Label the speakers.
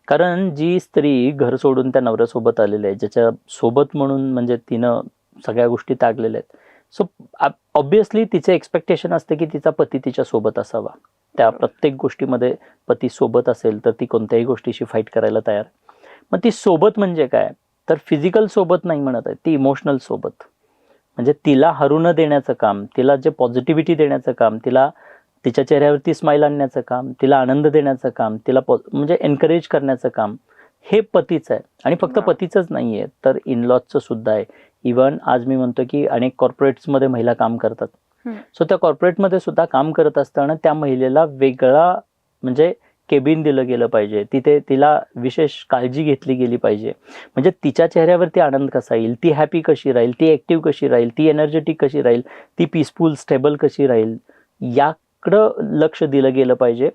Speaker 1: कारण जी स्त्री घर सोडून त्या नवऱ्यासोबत आलेली आहे, ज्याच्या सोबत म्हणून म्हणजे तिनं सगळ्या गोष्टी त्यागलेल्या आहेत. सो ऑब्व्हियसली तिचे एक्स्पेक्टेशन असते की तिचा पती तिच्या सोबत असावा. त्या प्रत्येक गोष्टीमध्ये पती सोबत असेल तर ती कोणत्याही गोष्टीशी फाईट करायला तयार. मग ती सोबत म्हणजे काय? तर फिजिकल सोबत नाही म्हणत आहे, ती इमोशनल सोबत. म्हणजे तिला हरू न देण्याचं काम, तिला जे पॉझिटिव्हिटी देण्याचं काम, तिला तिच्या चेहऱ्यावरती स्माईल आणण्याचं काम, तिला आनंद देण्याचं काम, तिला म्हणजे एनकरेज करण्याचं काम, हे पतीचं आहे. आणि फक्त पतीचंच नाही आहे, तर इनलॉजचं सुद्धा आहे. इवन आज मी म्हणतो की अनेक कॉर्पोरेट्समध्ये महिला काम करतात. सो त्या कॉर्पोरेटमध्ये सुद्धा काम करत असताना त्या महिलेला वेगळा म्हणजे केबिन दिलं गेलं पाहिजे, तिथे तिला विशेष काळजी घेतली गेली पाहिजे. म्हणजे तिच्या चेहऱ्यावरती आनंद कसा येईल, ती हॅपी कशी राहील, ती ऍक्टिव्ह कशी राहील, ती एनर्जेटिक कशी राहील, ती पीसफुल स्टेबल कशी राहील, याकडं लक्ष दिलं गेलं पाहिजे.